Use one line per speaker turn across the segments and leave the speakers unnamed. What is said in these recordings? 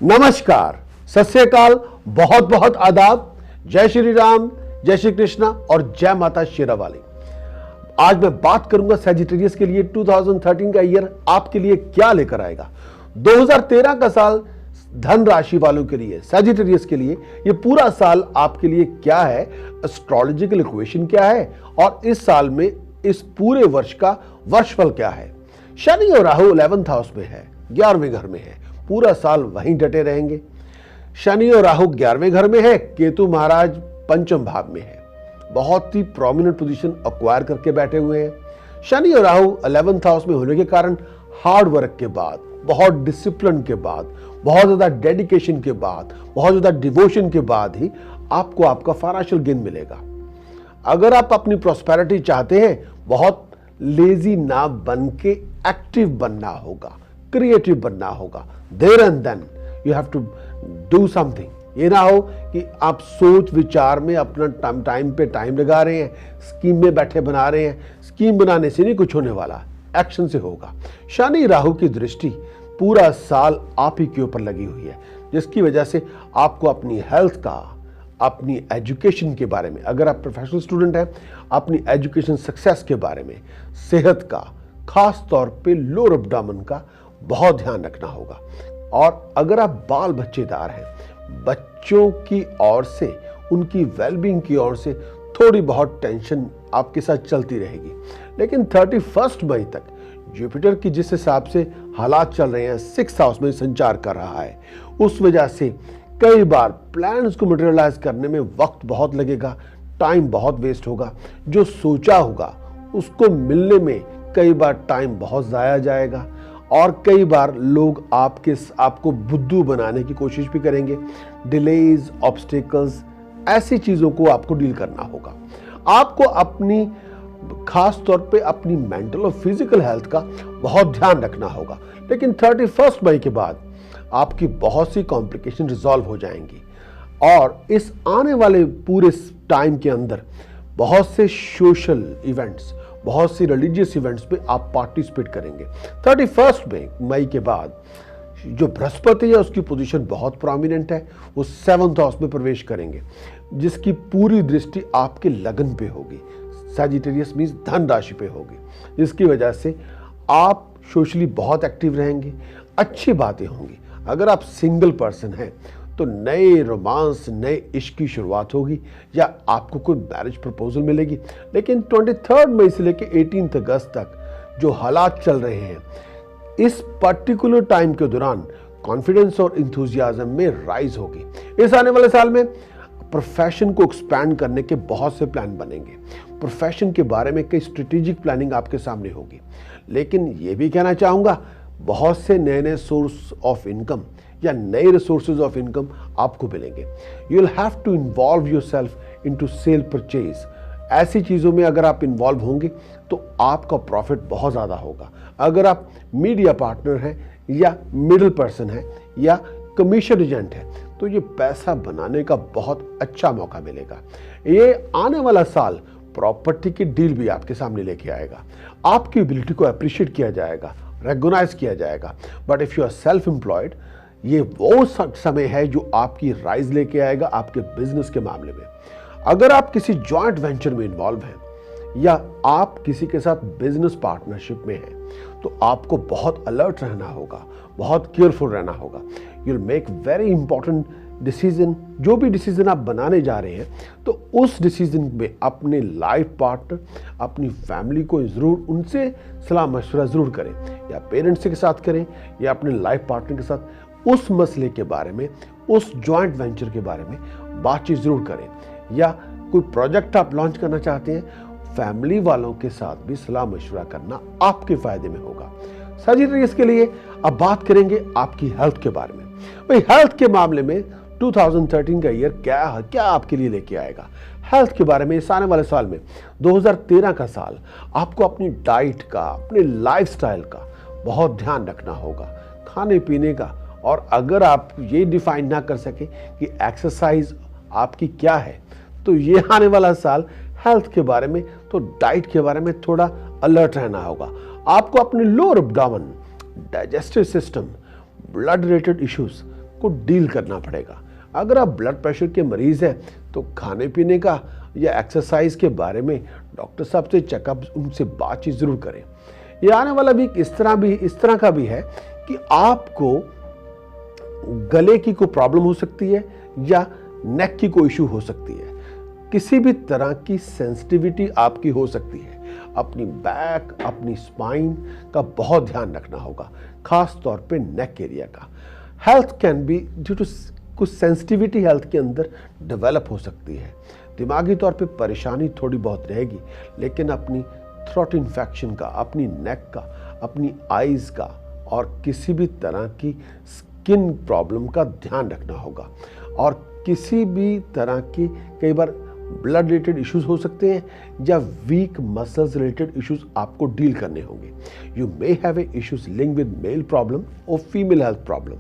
नमस्कार, सत श्री अकाल, बहुत बहुत आदाब, जय श्री राम, जय श्री कृष्णा और जय माता शेरावाली। आज मैं बात करूंगा सैजिटेरियस के लिए 2013 का ईयर आपके लिए क्या लेकर आएगा। 2013 का साल धन राशि वालों के लिए, सैजिटेरियस के लिए ये पूरा साल आपके लिए क्या है, एस्ट्रोलॉजिकल इक्वेशन क्या है और इस साल में इस पूरे वर्ष का वर्षफल क्या है। शनि और राहु 11th हाउस में है, 11वें घर में है, पूरा साल वहीं डटे रहेंगे। शनि और राहु 11वें घर में है, केतु महाराज पंचम भाव में है, बहुत ही प्रोमिनेंट पोजीशन एक्वायर करके बैठे हुए हैं। शनि और राहु 11th हाउस में होने के कारण हार्ड वर्क के बाद, बहुत डिसिप्लिन के बाद, बहुत ज्यादा डेडिकेशन के बाद, बहुत ज्यादा डिवोशन के बाद ही आपको आपका फाइनेंशियल गेन मिलेगा। अगर आप अपनी प्रॉस्पेरिटी चाहते हैं, बहुत लेजी ना बन के एक्टिव बनना होगा, क्रिएटिव बनना होगा। There and then you have to do something. ये ना हो कि आप सोच विचार में अपना टाइम पे टाइम लगा रहे हैं, स्कीम में बैठे बना रहे हैं। स्कीम बनाने से नहीं कुछ होने वाला, एक्शन से होगा। शनि राहु की दृष्टि पूरा साल आप ही के ऊपर लगी हुई है, जिसकी वजह से आपको अपनी हेल्थ का, अपनी एजुकेशन के बारे में, अगर आप प्रोफेशनल स्टूडेंट हैं, अपनी एजुकेशन सक्सेस के बारे में, सेहत का, खास तौर पे लोअर एब्डोमेन का बहुत ध्यान रखना होगा। और अगर आप बाल बच्चेदार हैं, बच्चों की ओर से, उनकी वेलबींग की ओर से थोड़ी बहुत टेंशन आपके साथ चलती रहेगी। लेकिन 31 मई तक जुपिटर की जिस हिसाब से हालात चल रहे हैं, 6th हाउस में संचार कर रहा है, उस वजह से कई बार प्लान्स को मटेरियलाइज करने में वक्त बहुत लगेगा, टाइम बहुत वेस्ट होगा। जो सोचा होगा उसको मिलने में कई बार टाइम बहुत ज़ाया जाएगा और कई बार लोग आपको बुद्धू बनाने की कोशिश भी करेंगे। डिलेज, ऑब्स्टिकल्स, ऐसी चीज़ों को आपको डील करना होगा। आपको अपनी खास तौर पे अपनी मेंटल और फिजिकल हेल्थ का बहुत ध्यान रखना होगा। लेकिन 31 मई के बाद आपकी बहुत सी कॉम्प्लिकेशन रिजॉल्व हो जाएंगी और इस आने वाले पूरे टाइम के अंदर बहुत से सोशल इवेंट्स, बहुत सी रिलीजियस इवेंट्स पे आप पार्टिसिपेट करेंगे। 31 मई के बाद जो बृहस्पति है उसकी पोजीशन बहुत प्रोमिनेंट है, वो 7th हाउस में प्रवेश करेंगे, जिसकी पूरी दृष्टि आपके लगन पे होगी। सैजिटेरियस मींस धन राशि पे होगी, जिसकी वजह से आप सोशली बहुत एक्टिव रहेंगे, अच्छी बातें होंगी। अगर आप सिंगल पर्सन हैं तो नए रोमांस, नए इश्क की शुरुआत होगी या आपको कोई मैरिज प्रपोजल मिलेगी। लेकिन 23 मई से लेकर 18 अगस्त तक जो हालात चल रहे हैं, इस पर्टिकुलर टाइम के दौरान कॉन्फिडेंस और इंथुजियाज्म में राइज होगी। इस आने वाले साल में प्रोफेशन को एक्सपैंड करने के बहुत से प्लान बनेंगे। प्रोफेशन के बारे में कई स्ट्रेटेजिक प्लानिंग आपके सामने होगी। लेकिन ये भी कहना चाहूँगा, बहुत से नए नए सोर्स ऑफ इनकम या नए रिसोर्सेज ऑफ इनकम आपको मिलेंगे। You will have to involve yourself into sell purchase. ऐसी चीज़ों में अगर आप इन्वॉल्व होंगे तो आपका प्रॉफिट बहुत ज़्यादा होगा। अगर आप मीडिया पार्टनर हैं या मिडिल पर्सन हैं या कमीशन एजेंट हैं तो ये पैसा बनाने का बहुत अच्छा मौका मिलेगा। ये आने वाला साल प्रॉपर्टी की डील भी आपके सामने लेके आएगा। आपकी एबिलिटी को अप्रिशिएट किया जाएगा, रेकग्नाइज किया जाएगा। But if you are self employed, ये वो समय है जो आपकी राइज लेके आएगा आपके बिजनेस के मामले में। अगर आप किसी जॉइंट वेंचर में इन्वॉल्व हैं या आप किसी के साथ बिजनेस पार्टनरशिप में हैं तो आपको बहुत अलर्ट रहना होगा, बहुत केयरफुल रहना होगा। You will make very important decision. जो भी डिसीजन आप बनाने जा रहे हैं तो उस डिसीजन में अपने लाइफ पार्टनर, अपनी फैमिली को जरूर, उनसे सलाह मशवरा जरूर करें, या पेरेंट्स के साथ करें या अपने लाइफ पार्टनर के साथ उस मसले के बारे में, उस जॉइंट वेंचर के बारे में बातचीत जरूर करें। या कोई प्रोजेक्ट आप लॉन्च करना चाहते हैं, फैमिली वालों के साथ भी सलाह मशवरा करना आपके फायदे में होगा। सैजिटेरियस के लिए अब बात करेंगे आपकी हेल्थ के बारे में। भाई, हेल्थ के मामले में 2013 का ईयर क्या आपके लिए लेके आएगा। हेल्थ के बारे में इस आने वाले साल में 2013 का साल आपको अपनी डाइट का, अपने लाइफस्टाइल का बहुत ध्यान रखना होगा, खाने पीने का। और अगर आप ये डिफाइन ना कर सके कि एक्सरसाइज आपकी क्या है, तो ये आने वाला साल हेल्थ के बारे में, तो डाइट के बारे में थोड़ा अलर्ट रहना होगा। आपको अपने lower abdomen, digestive system, blood related issues को डील करना पड़ेगा। अगर आप ब्लड प्रेशर के मरीज हैं तो खाने पीने का या एक्सरसाइज के बारे में डॉक्टर साहब से चेकअप, उनसे बातचीत जरूर करें। ये आने वाला वीक इस तरह का भी है कि आपको गले की कोई प्रॉब्लम हो सकती है या नेक की कोई इशू हो सकती है। किसी भी तरह की सेंसिटिविटी आपकी हो सकती है। अपनी बैक, अपनी स्पाइन का बहुत ध्यान रखना होगा, खास तौर पे नेक एरिया का। Health can be due to कुछ सेंसिटिविटी हेल्थ के अंदर डेवलप हो सकती है। दिमागी तौर पे परेशानी थोड़ी बहुत रहेगी, लेकिन अपनी थ्रोट इन्फेक्शन का, अपनी नेक का, अपनी आईज का और किसी भी तरह की स्किन प्रॉब्लम का ध्यान रखना होगा। और किसी भी तरह की, कई बार ब्लड रिलेटेड इश्यूज हो सकते हैं या वीक मसल्स रिलेटेड इश्यूज आपको डील करने होंगे। You may have a issues link with male problem और फीमेल हेल्थ प्रॉब्लम,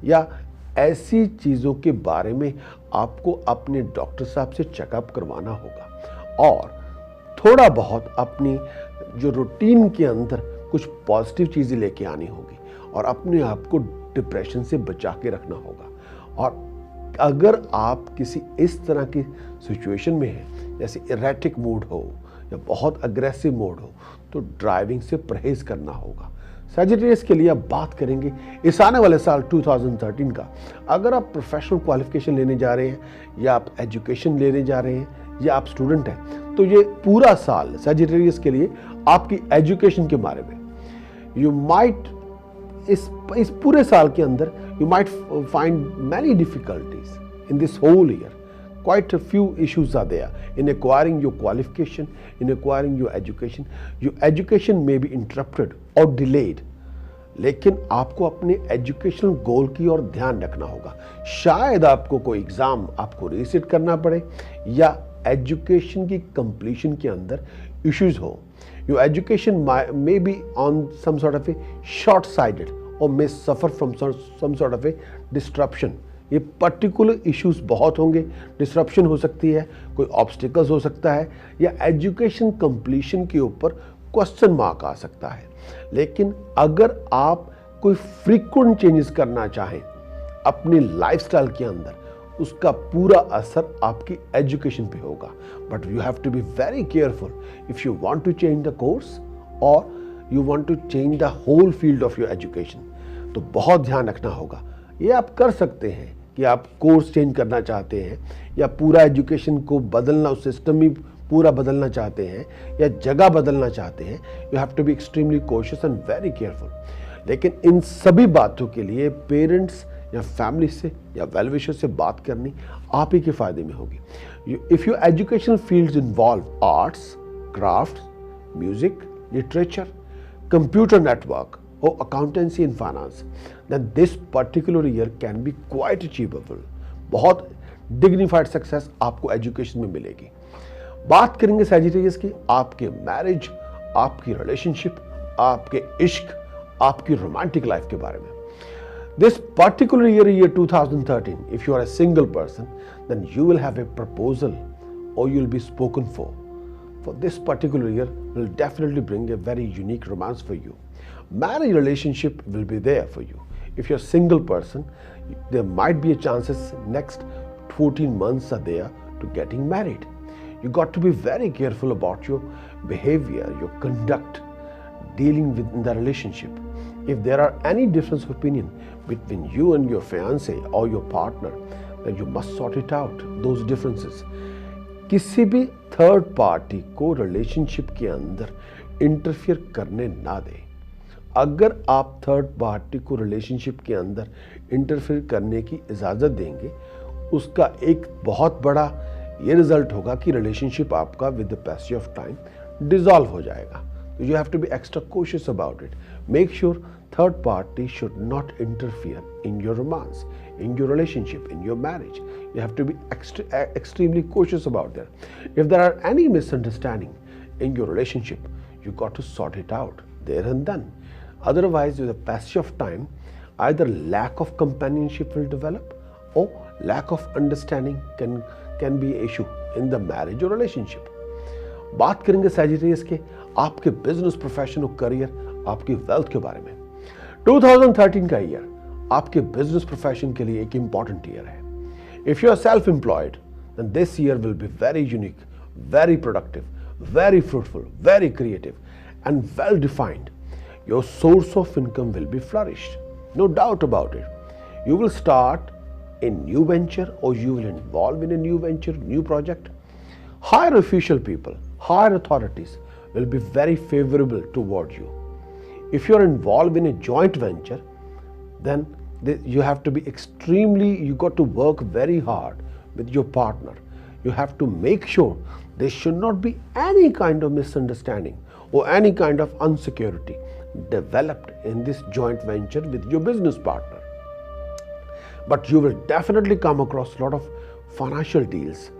या ऐसी चीज़ों के बारे में आपको अपने डॉक्टर साहब से चेकअप करवाना होगा। और थोड़ा बहुत अपनी जो रूटीन के अंदर कुछ पॉजिटिव चीज़ें लेके आनी होगी और अपने आप को डिप्रेशन से बचा के रखना होगा। और अगर आप किसी इस तरह की सिचुएशन में हैं, जैसे इरेटिक मूड हो या बहुत अग्रेसिव मूड हो, तो ड्राइविंग से परहेज करना होगा। सैजिटेरियस के लिए अब बात करेंगे इस आने वाले साल 2013 का। अगर आप प्रोफेशनल क्वालिफिकेशन लेने जा रहे हैं या आप एजुकेशन लेने जा रहे हैं या आप स्टूडेंट हैं, तो ये पूरा साल सैजिटेरियस के लिए आपकी एजुकेशन के बारे में यू माइट इस पूरे साल के अंदर you might find many difficulties in this whole year. Quite a few issues are there in acquiring your qualification, in acquiring your education. Your education may be interrupted or delayed. लेकिन आपको अपने educational गोल की ओर ध्यान रखना होगा। शायद आपको कोई एग्जाम आपको रीसेट करना पड़े या एजुकेशन की कंप्लीशन के अंदर इश्यूज हो। Your education may be on some sort of a short-sighted or may suffer from some sort of a disruption. ये पर्टिकुलर इश्यूज बहुत होंगे, डिस्ट्रप्शन हो सकती है, कोई ऑब्स्टिकल्स हो सकता है या एजुकेशन कंप्लीशन के ऊपर क्वेश्चन मार्क आ सकता है। लेकिन अगर आप कोई फ्रीक्वेंट चेंजेस करना चाहें अपनी लाइफस्टाइल के अंदर, उसका पूरा असर आपकी एजुकेशन पे होगा। But you have to be very careful if you want to change the course और you want to change the whole field of your education. तो बहुत ध्यान रखना होगा। ये आप कर सकते हैं कि आप कोर्स चेंज करना चाहते हैं या पूरा एजुकेशन को बदलना, उस सिस्टम ही पूरा बदलना चाहते हैं या जगह बदलना चाहते हैं। You have to be extremely cautious and very careful. लेकिन इन सभी बातों के लिए पेरेंट्स या फैमिली से या वेल विशर से बात करनी आप ही के फायदे में होगी। If your educational fields involve arts, craft, music, literature, computer network or accountancy and finance, then this particular year can be quite achievable. बहुत dignified success आपको एजुकेशन में मिलेगी। बात करेंगे सैजिटेरियस की आपके मैरिज, आपकी रिलेशनशिप, आपके इश्क, आपकी रोमांटिक लाइफ के बारे में। This particular year 2013, if you are a single person, then you will have a proposal or you will be spoken for this particular year will definitely bring a very unique romance for you. Marriage relationship will be there for you. If you're a single person, there might be a chances next 14 months are there to getting married. You got to be very careful about your behavior, your conduct, dealing with the relationship. If there are any difference of opinion between you and your fiance or your partner, then you must sort it out, those differences. किसी भी third party को relationship के अंदर interfere करने ना दें। अगर आप थर्ड पार्टी को रिलेशनशिप के अंदर इंटरफियर करने की इजाज़त देंगे, उसका एक बहुत बड़ा ये रिजल्ट होगा कि रिलेशनशिप आपका with the passage of time dissolve हो जाएगा। तो you have to be extra cautious about it. Make sure third party should not interfere in your romance, in your relationship, in your marriage. You have to be extremely cautious about that. If there are any misunderstanding in your relationship, you got to sort it out there and then. Otherwise, with the passage of time, either lack of companionship will develop or lack of understanding can be an issue in the marriage or relationship. बात करेंगे Sagittarius के आपके business, profession और career, आपकी wealth के बारे में। 2013 का ईयर आपके बिजनेस प्रोफेशन के लिए एक इंपॉर्टेंट ईयर है। If you are self employed then this year will be very unique, very productive, very fruitful, very creative, and well defined. Your source of income will be flourished. No doubt about it. You will start a new venture or you will involve in a new venture, new project. Higher official people, higher authorities will be very favorable toward you. If you are involved in a joint venture, then you have to be you got to work very hard with your partner. You have to make sure there should not be any kind of misunderstanding or any kind of insecurity developed in this joint venture with your business partner. But you will definitely come across a lot of financial deals.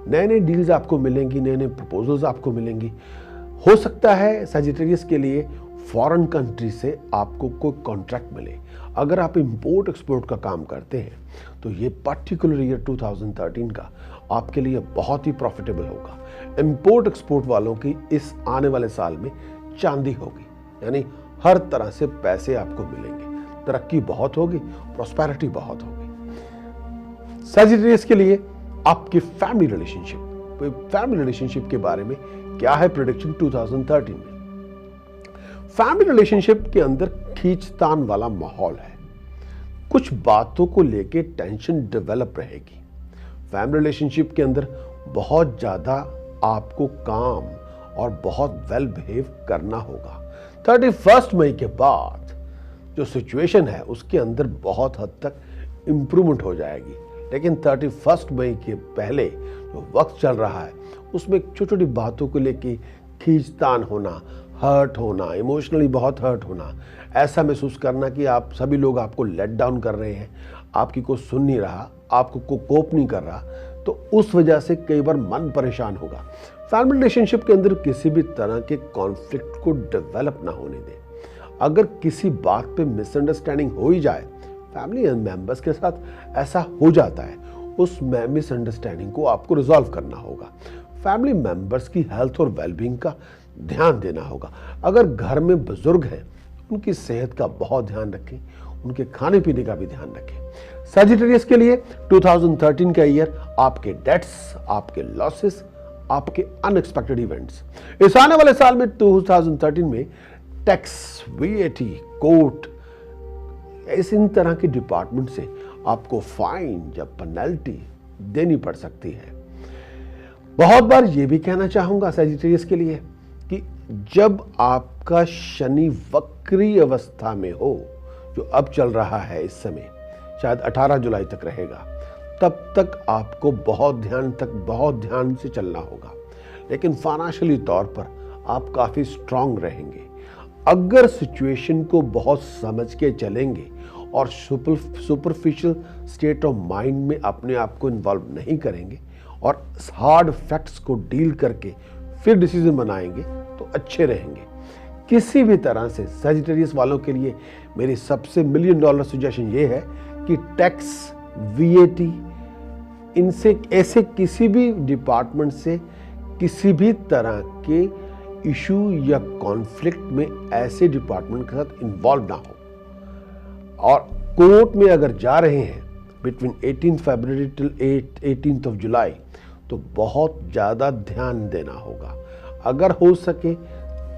नए deals आपको मिलेंगी, नए proposals आपको मिलेंगी। हो सकता है Sagittarius के लिए फॉरेन कंट्री से आपको कोई कॉन्ट्रैक्ट मिले। अगर आप इंपोर्ट एक्सपोर्ट का काम करते हैं तो ये पर्टिकुलर ईयर 2013 का आपके लिए बहुत ही प्रॉफिटेबल होगा। इंपोर्ट एक्सपोर्ट वालों की इस आने वाले साल में चांदी होगी, यानी हर तरह से पैसे आपको मिलेंगे, तरक्की बहुत होगी, प्रॉस्पेरिटी बहुत होगी। सैजिटेरियस के लिए आपकी फैमिली रिलेशनशिप के बारे में क्या है प्रेडिक्शन 2013 में? फैमिली रिलेशनशिप के अंदर खींचतान वाला माहौल है। कुछ बातों को लेके टेंशन डेवलप रहेगी। फैमिली रिलेशनशिप के अंदर बहुत ज्यादा आपको काम और बहुत वेल बिहेव करना होगा। 31 मई के बाद जो सिचुएशन है उसके अंदर बहुत हद तक इंप्रूवमेंट हो जाएगी, लेकिन 31 मई के पहले जो वक्त चल रहा है उसमें छोटी छोटी बातों को लेके खींचतान होना, हर्ट होना, इमोशनली बहुत हर्ट होना, ऐसा महसूस करना कि आप सभी लोग आपको लेट डाउन कर रहे हैं, आपकी कोई सुन नहीं रहा, आपको कोई कोप नहीं कर रहा, तो उस वजह से कई बार मन परेशान होगा। फैमिली रिलेशनशिप के अंदर किसी भी तरह के कॉन्फ्लिक्ट को डेवलप ना होने दें। अगर किसी बात पे मिसअंडरस्टैंडिंग हो ही जाए, फैमिली मेंबर्स के साथ ऐसा हो जाता है, उस मिसअंडरस्टैंडिंग को आपको रिजॉल्व करना होगा। फैमिली मेंबर्स की हेल्थ और वेलबींग का ध्यान देना होगा। अगर घर में बुजुर्ग हैं उनकी सेहत का बहुत ध्यान रखें, उनके खाने पीने का भी ध्यान रखें। सैजिटेरियस के लिए 2013 का ईयर आपके डेट्स, आपके लॉसेस, आपके अनएक्सपेक्टेड इवेंट्स। इस आने वाले साल में 2013 में टैक्स, वीएटी, कोर्ट, इन तरह के डिपार्टमेंट से आपको फाइन या पेनल्टी देनी पड़ सकती है। बहुत बार ये भी कहना चाहूंगा सैजिटेरियस के लिए कि जब आपका शनि वक्री अवस्था में हो, जो अब चल रहा है इस समय, शायद 18 जुलाई तक रहेगा, तब तक आपको बहुत ध्यान से चलना होगा। लेकिन फाइनेंशियली तौर पर आप काफी स्ट्रांग रहेंगे। अगर सिचुएशन को बहुत समझ के चलेंगे और सुपरफिशियल स्टेट ऑफ माइंड में अपने आप को इन्वॉल्व नहीं करेंगे और हार्ड फैक्ट्स को डील करके फिर डिसीजन बनाएंगे तो अच्छे रहेंगे। किसी भी तरह से सैजिटेरियस वालों के लिए मेरी सबसे $1 मिलियन सजेशन ये है कि टैक्स, वीएटी, इनसे ऐसे किसी भी डिपार्टमेंट से किसी भी तरह के इशू या कॉन्फ्लिक्ट में ऐसे डिपार्टमेंट के साथ इन्वॉल्व ना हो। और कोर्ट में अगर जा रहे हैं बिटवीन 18 फरवरी टिल 18 जुलाई, तो बहुत ज्यादा ध्यान देना होगा। अगर हो सके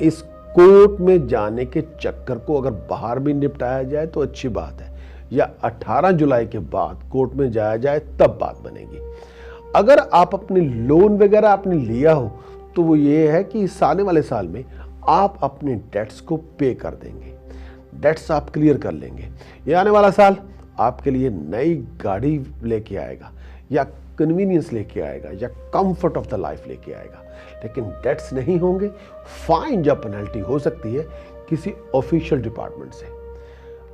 इस कोर्ट में जाने के चक्कर को अगर बाहर भी निपटाया जाए तो अच्छी बात है, या 18 जुलाई के बाद कोर्ट में जाया जाए तब बात बनेगी। अगर आप अपने लोन वगैरह आपने लिया हो तो वो ये है कि इस आने वाले साल में आप अपने डेट्स को पे कर देंगे, डेट्स आप क्लियर कर लेंगे। ये आने वाला साल आपके लिए नई गाड़ी लेके आएगा, या कन्वीनियंस लेके आएगा, या कंफर्ट ऑफ द लाइफ लेके आएगा, लेकिन डेट्स नहीं होंगे। फाइन या पेनल्टी हो सकती है किसी ऑफिशियल डिपार्टमेंट से।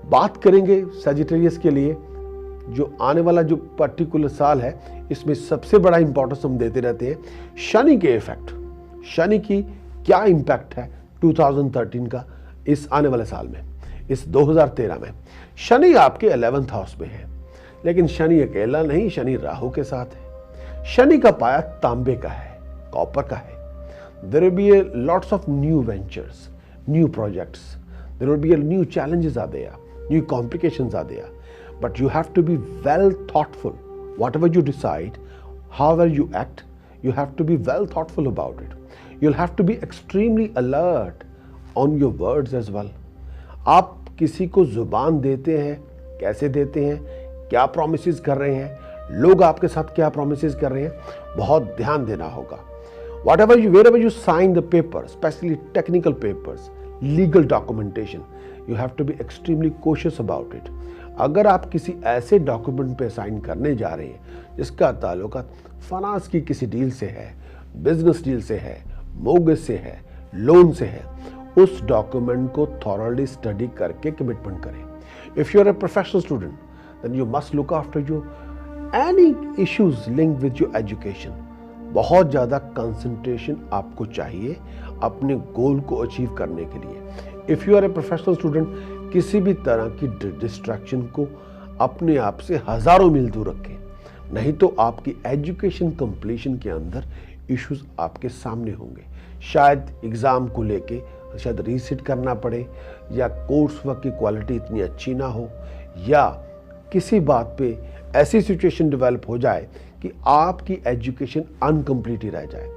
बात करेंगे सैजिटेरियस के लिए जो आने वाला जो पर्टिकुलर साल है, इसमें सबसे बड़ा इंपॉर्टेंस हम देते रहते हैं शनि के इफेक्ट। शनि की क्या इंपैक्ट है 2013 का इस आने वाले साल में, इस 2013 में। शनि आपके 11th हाउस में है, लेकिन शनि अकेला नहीं, शनि राहु के साथ है। शनि का पाया तांबे का है, कॉपर का है। there will be a lots of new ventures, new projects, there will be a new challenges are there, new complications are there, but you have to be well thoughtful. Whatever you decide, however you act, you have to be well thoughtful about it. You'll have to be extremely alert on your words as well. आप किसी को जुबान देते हैं, कैसे देते हैं, क्या प्रोमिसेस कर रहे हैं, लोग आपके साथ क्या प्रोमिसेस कर रहे हैं, बहुत ध्यान देना होगा. Wherever you sign the papers, especially technical papers, legal documentation, you have to be extremely cautious about it. अगर आप किसी ऐसे डॉक्यूमेंट पे साइन करने जा रहे हैं जिसका ताल्लुकात फाइनेंस की किसी डील से है, बिजनेस डील से है, मोर्गेज से है, लोन से है, उस डॉक्यूमेंट को थॉरली स्टडी करके कमिटमेंट करें. If you are a professional student, then you must look after you any issues linked with your education. बहुत ज़्यादा कंसंट्रेशन आपको चाहिए अपने गोल को अचीव करने के लिए. If you are a professional student, किसी भी तरह की डिस्ट्रैक्शन को अपने आप से हज़ारों मील दूर रखें, नहीं तो आपकी एजुकेशन कंप्लीशन के अंदर इश्यूज आपके सामने होंगे. शायद एग्ज़ाम को लेके शायद रीसेट करना पड़े, या कोर्स वर्क की क्वालिटी इतनी अच्छी ना हो, या किसी बात पे ऐसी सिचुएशन डेवलप हो जाए कि आपकी एजुकेशन अनकम्प्लीट ही रह जाए.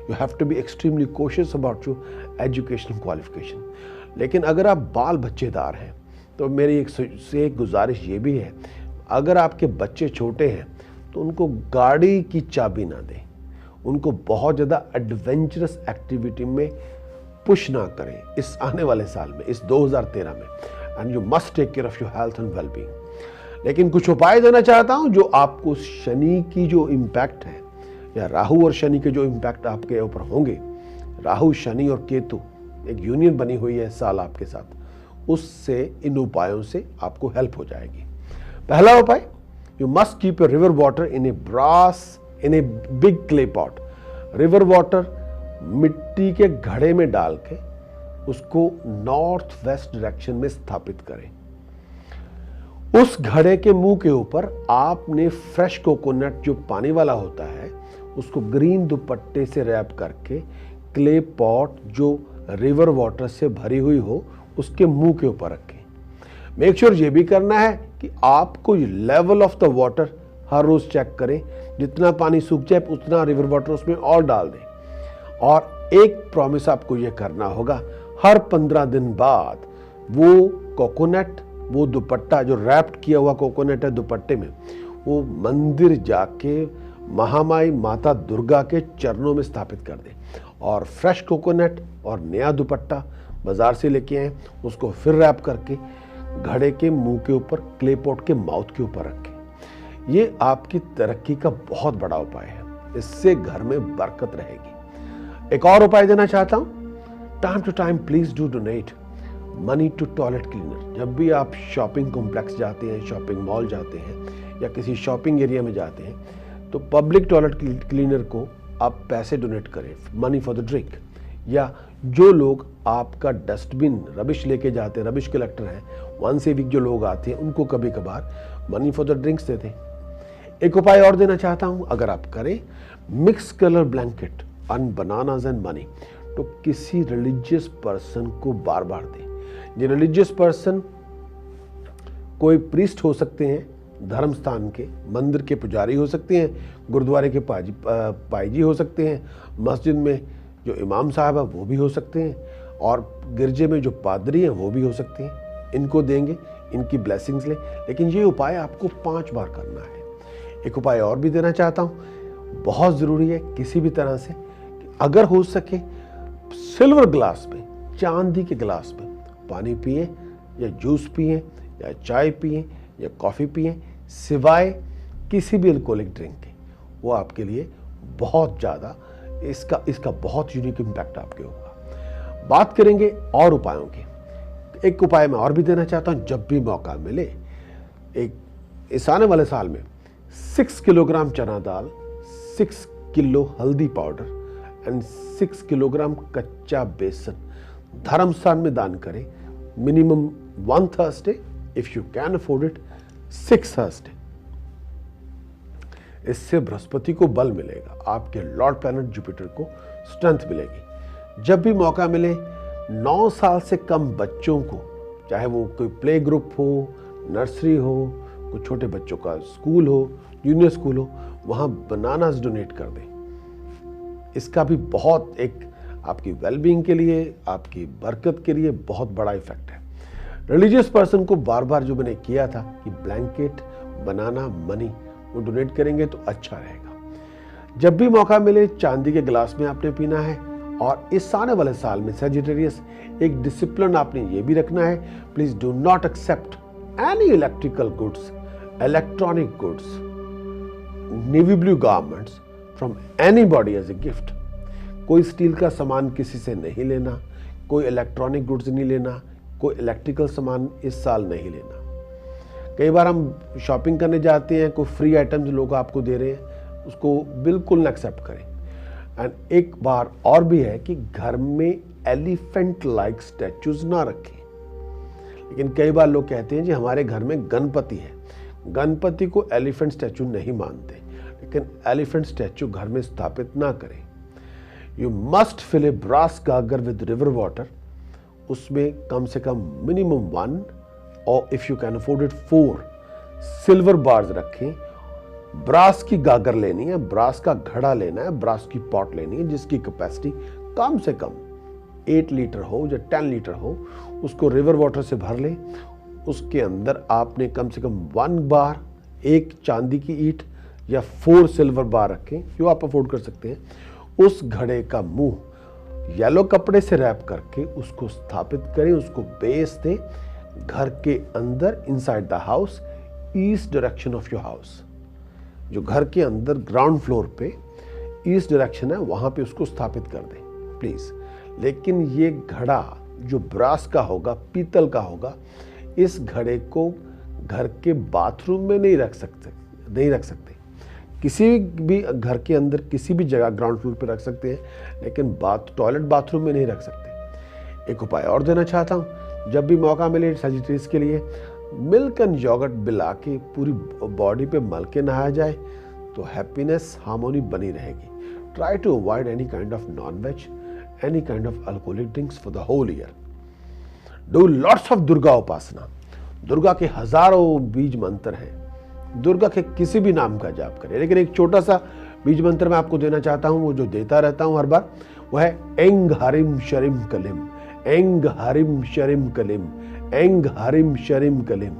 You have to be extremely cautious about your educational qualification. लेकिन अगर आप बाल बच्चेदार हैं तो मेरी एक गुजारिश ये भी है, अगर आपके बच्चे छोटे हैं तो उनको गाड़ी की चाबी ना दें, उनको बहुत ज़्यादा एडवेंचरस एक्टिविटी में पुश ना करें इस आने वाले साल में, इस 2013 में. And you must take care of your health and wellbeing. लेकिन कुछ उपाय देना चाहता हूं जो आपको शनि की जो इम्पैक्ट है, या राहु और शनि के जो इम्पैक्ट आपके ऊपर होंगे, राहु शनि और केतु एक यूनियन बनी हुई है साल आपके साथ, उससे इन उपायों से आपको हेल्प हो जाएगी. पहला उपाय, you must keep a river water in a big clay pot. River water मिट्टी के घड़े में डाल के उसको नॉर्थ वेस्ट डायरेक्शन में स्थापित करें. उस घड़े के मुंह के ऊपर आपने फ्रेश कोकोनट जो पानी वाला होता है उसको ग्रीन दुपट्टे से रैप करके क्ले पॉट जो रिवर वाटर से भरी हुई हो उसके मुंह के ऊपर रखें. मेक श्योर ये भी करना है कि आपको लेवल ऑफ द वाटर हर रोज चेक करें, जितना पानी सूख जाए उतना रिवर वाटर उसमें और डाल दें. और एक प्रॉमिस आपको ये करना होगा, हर 15 दिन बाद वो कोकोनट, वो दुपट्टा जो रैप्ड किया हुआ कोकोनट है दुपट्टे में, वो मंदिर जाके महामाई माता दुर्गा के चरणों में स्थापित कर दें. और फ्रेश कोकोनट और नया दुपट्टा बाजार से लेके आए, उसको फिर रैप करके घड़े के मुंह के ऊपर, क्ले पॉट के माउथ के ऊपर रखें. ये आपकी तरक्की का बहुत बड़ा उपाय है, इससे घर में बरकत रहेगी. एक और उपाय देना चाहता हूं, time to time please do donate money to toilet cleaner. जब भी आप शॉपिंग कॉम्प्लेक्स जाते हैं, शॉपिंग मॉल जाते हैं, या किसी शॉपिंग एरिया में जाते हैं, तो पब्लिक टॉयलेट क्लीनर को आप पैसे डोनेट करें, मनी फॉर द ड्रिंक. या जो लोग आपका डस्टबिन रबिश लेके जाते हैं, रबिश कलेक्टर हैं, वंस ए वीक जो लोग आते हैं, उनको कभी कभार मनी फॉर द ड्रिंक्स देते हैं. एक उपाय और देना चाहता हूं, अगर आप करें, mix colour blanket on bananas and money, तो किसी रिलीजियस पर्सन को बार बार दें. ये रिलीजियस पर्सन कोई प्रीस्ट हो सकते हैं, धर्म स्थान के मंदिर के पुजारी हो सकते हैं, गुरुद्वारे के पाईजी हो सकते हैं, मस्जिद में जो इमाम साहब है वो भी हो सकते हैं, और गिरजे में जो पादरी हैं वो भी हो सकते हैं. इनको देंगे, इनकी ब्लेसिंग्स लें. लेकिन ये उपाय आपको 5 बार करना है. एक उपाय और भी देना चाहता हूँ, बहुत ज़रूरी है किसी भी तरह से कि अगर हो सके सिल्वर ग्लास में, चांदी के ग्लास में पानी पिए, या जूस पिए, या चाय पिए, या कॉफ़ी पिए, सिवाय किसी भी अल्कोहलिक ड्रिंक के. वो आपके लिए बहुत ज़्यादा इसका बहुत यूनिक इम्पैक्ट आपके होगा. बात करेंगे और उपायों की. एक उपाय मैं और भी देना चाहता हूँ, जब भी मौका मिले, इस आने वाले साल में 6 किलोग्राम चना दाल, 6 किलो हल्दी पाउडर एंड 6 किलोग्राम कच्चा बेसन धर्मस्थान में दान करें. Minimum 1 Thursday, if you can afford it 6 Thursday. इससे बृहस्पति को बल मिलेगा, आपके लॉर्ड प्लैनेट जुपिटर को स्ट्रेंथ मिलेगी. जब भी मौका मिले 9 साल से कम बच्चों को, चाहे वो कोई प्ले ग्रुप हो, नर्सरी हो, कोई छोटे बच्चों का स्कूल हो, जूनियर स्कूल हो, वहाँ बनानास डोनेट कर दें। इसका भी बहुत एक आपकी वेलबींग के लिए, आपकी बरकत के लिए बहुत बड़ा इफेक्ट है। रिलीजियस पर्सन को बार बार जो मैंने किया था कि ब्लैंकेट, बनाना, मनी वो डोनेट करेंगे तो अच्छा रहेगा। जब भी मौका मिले चांदी के गिलास में आपने पीना है। और इस आने वाले साल में सजिटेरियस एक डिसिप्लिन आपने ये भी रखना है, please do not accept any electrical goods, electronic goods, navy blue garments from anybody as a gift. कोई स्टील का सामान किसी से नहीं लेना, कोई इलेक्ट्रॉनिक गुड्स नहीं लेना, कोई इलेक्ट्रिकल सामान इस साल नहीं लेना। कई बार हम शॉपिंग करने जाते हैं, कोई फ्री आइटम्स लोग आपको दे रहे हैं, उसको बिल्कुल ना एक्सेप्ट करें। एंड एक बार और भी है कि घर में एलिफेंट लाइक स्टैचूज ना रखें। लेकिन कई बार लोग कहते हैं जी हमारे घर में गणपति है, गणपति को एलिफेंट स्टैचू नहीं मानते, लेकिन एलिफेंट स्टैचू घर में स्थापित ना करें। You must fill a brass गागर विद रिवर वाटर, उसमें कम से कम मिनिमम 1 और if you can afford it 4 silver bars रखें। ब्रास की गागर लेनी है, ब्रास का घड़ा लेना है, ब्रास की पॉट लेनी है जिसकी कैपेसिटी कम से कम 8 लीटर हो या 10 लीटर हो, उसको रिवर वाटर से भर लें। उसके अंदर आपने कम से कम 1 बार, 1 चांदी की ईंट या 4 सिल्वर बार रखें जो आप अफोर्ड कर सकते हैं। उस घड़े का मुंह येलो कपड़े से रैप करके उसको स्थापित करें, उसको बेस दें घर के अंदर, inside the house, east direction of your house. जो घर के अंदर ग्राउंड फ्लोर पे ईस्ट डायरेक्शन है वहां पे उसको स्थापित कर दें प्लीज। लेकिन ये घड़ा जो ब्रास का होगा, पीतल का होगा, इस घड़े को घर के बाथरूम में नहीं रख सकते। किसी भी घर के अंदर किसी भी जगह ग्राउंड फ्लोर पे रख सकते हैं, लेकिन टॉयलेट बाथरूम में नहीं रख सकते। एक उपाय और देना चाहता हूँ, जब भी मौका मिले सजिटेरियस के लिए मिल्क एंड योगर्ट मिला के पूरी बॉडी पे मल के नहाया जाए तो हैप्पीनेस, हार्मोनी बनी रहेगी। Try to avoid any kind of non veg, any kind of alcoholic drinks for the whole year. Do lots of Durga उपासना। दुर्गा के हजारों बीज मंत्र हैं, दुर्गा के किसी भी नाम का जाप करें। लेकिन एक छोटा सा बीज मंत्र मैं आपको देना चाहता हूं, वो जो देता रहता हूं हर बार, वो है एंग हरिम शरिम कलिम, एंग हरिम शरिम कलिम, एंग हरिम शरिम कलिम।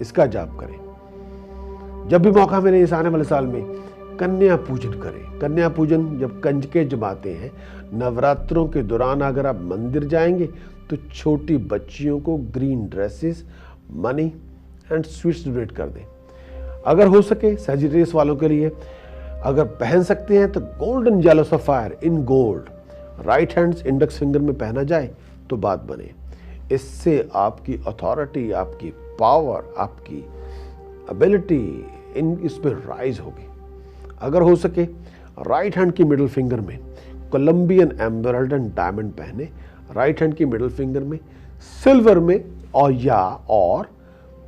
इसका जाप करें। जब भी मौका मिले इस आने वाले साल में कन्या पूजन करें। कन्या पूजन जब कंजके जमाते हैं, नवरात्रों के दौरान अगर आप मंदिर जाएंगे तो छोटी बच्चियों को green dresses, money and sweets donate कर दें। अगर हो सके सजिटेरियस वालों के लिए अगर पहन सकते हैं तो golden yellow sapphire in gold right hands index finger में पहना जाए तो बात बने। इससे आपकी अथॉरिटी, आपकी पावर, आपकी एबिलिटी इसमें राइज होगी। अगर हो सके राइट हैंड की मिडिल फिंगर में कोलंबियन एम्बरल्ड एंड डायमंड पहने, राइट हैंड की मिडिल फिंगर में सिल्वर में और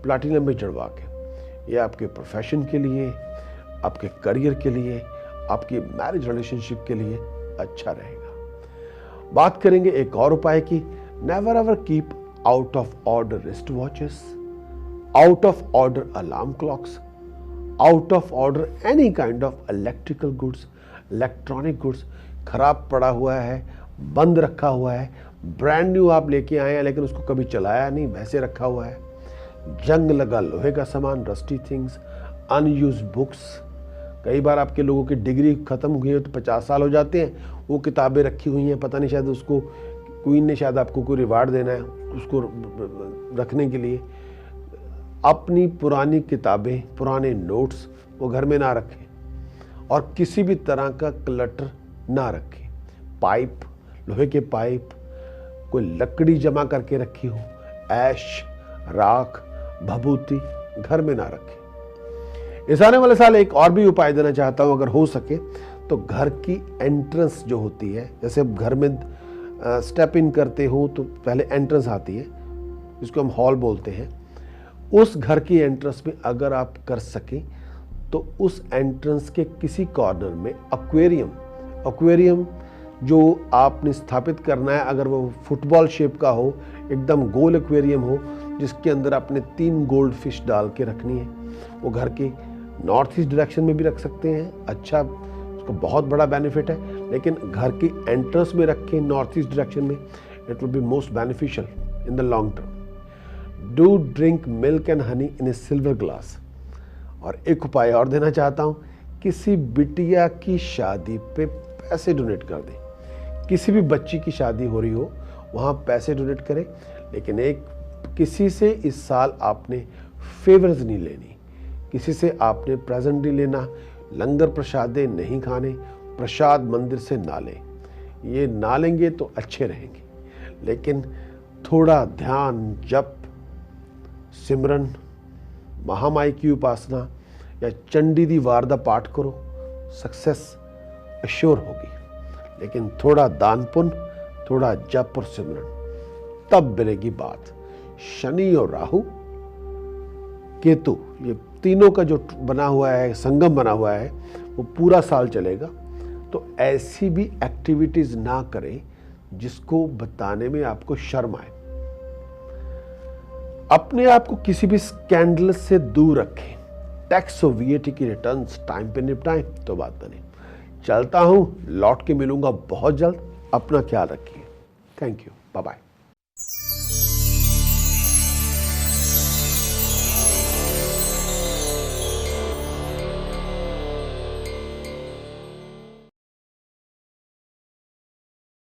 प्लैटिनम में जड़वा के। ये आपके प्रोफेशन के लिए, आपके करियर के लिए, आपकी मैरिज रिलेशनशिप के लिए अच्छा रहेगा। बात करेंगे एक और उपाय की। Never ever keep out of order wrist watches, out of order alarm clocks, out of order any kind of electrical goods, electronic goods. खराब पड़ा हुआ है, बंद रखा हुआ है, ब्रांड न्यू आप लेके आए हैं लेकिन उसको कभी चलाया नहीं, वैसे रखा हुआ है। जंग लगा लोहे का सामान, रस्टी थिंग्स, अनयूज्ड बुक्स। कई बार आपके लोगों की डिग्री खत्म हुई है तो 50 साल हो जाते हैं, वो किताबें रखी हुई हैं, पता नहीं शायद उसको क्वीन ने शायद आपको कोई रिवार्ड देना है उसको रखने के लिए। अपनी पुरानी किताबें, पुराने नोट्स वो घर में ना रखें और किसी भी तरह का क्लटर ना रखें। पाइप, लोहे के पाइप, कोई लकड़ी जमा करके रखी हो, ऐश, राख, भभूति घर में ना रखें। इस आने वाले साल एक और भी उपाय देना चाहता हूं, अगर हो सके तो घर की एंट्रेंस जो होती है, जैसे घर में स्टेप इन करते हो तो पहले एंट्रेंस आती है जिसको हम हॉल बोलते हैं, उस घर की एंट्रेंस में अगर आप कर सकें तो उस एंट्रेंस के किसी कॉर्नर में एक्वेरियम जो आपने स्थापित करना है, अगर वो फुटबॉल शेप का हो, एकदम गोल एक्वेरियम हो जिसके अंदर आपने 3 गोल्ड फिश डाल के रखनी है, वो घर के नॉर्थ ईस्ट डायरेक्शन में भी रख सकते हैं। अच्छा, उसका बहुत बड़ा बेनिफिट है, लेकिन घर की एंट्रेंस में रखें नॉर्थ ईस्ट डायरेक्शन में, it will be most beneficial in the long term. Do drink milk and honey in A silver glass. और एक उपाय और देना चाहता हूँ, किसी बिटिया की शादी पे पैसे डोनेट कर दें। किसी भी बच्ची की शादी हो रही हो वहाँ पैसे डोनेट करें, लेकिन किसी से इस साल आपने फेवर्स नहीं लेनी, किसी से आपने प्रेजेंट नहीं लेना, लंगर प्रसादे नहीं खाने, प्रसाद मंदिर से ना लें। ये ना लेंगे तो अच्छे रहेंगे, लेकिन थोड़ा ध्यान, जप, सिमरन, महामाई की उपासना या चंडी दी वार दा पाठ करो, सक्सेस अश्योर होगी। लेकिन थोड़ा दान पुण्य, थोड़ा जप और सिमरन, तब मिलेगी बात। शनि और राहु केतु, ये तीनों का जो बना हुआ है, संगम बना हुआ है, वो पूरा साल चलेगा। तो ऐसी भी एक्टिविटीज ना करें जिसको बताने में आपको शर्म आए। अपने आप को किसी भी स्कैंडल से दूर रखें। टैक्स और वीएटी की रिटर्न्स टाइम पे निपटाएं तो बात बने। चलता हूं, लौट के मिलूंगा बहुत जल्द। अपना ख्याल रखिए। Thank you, bye bye.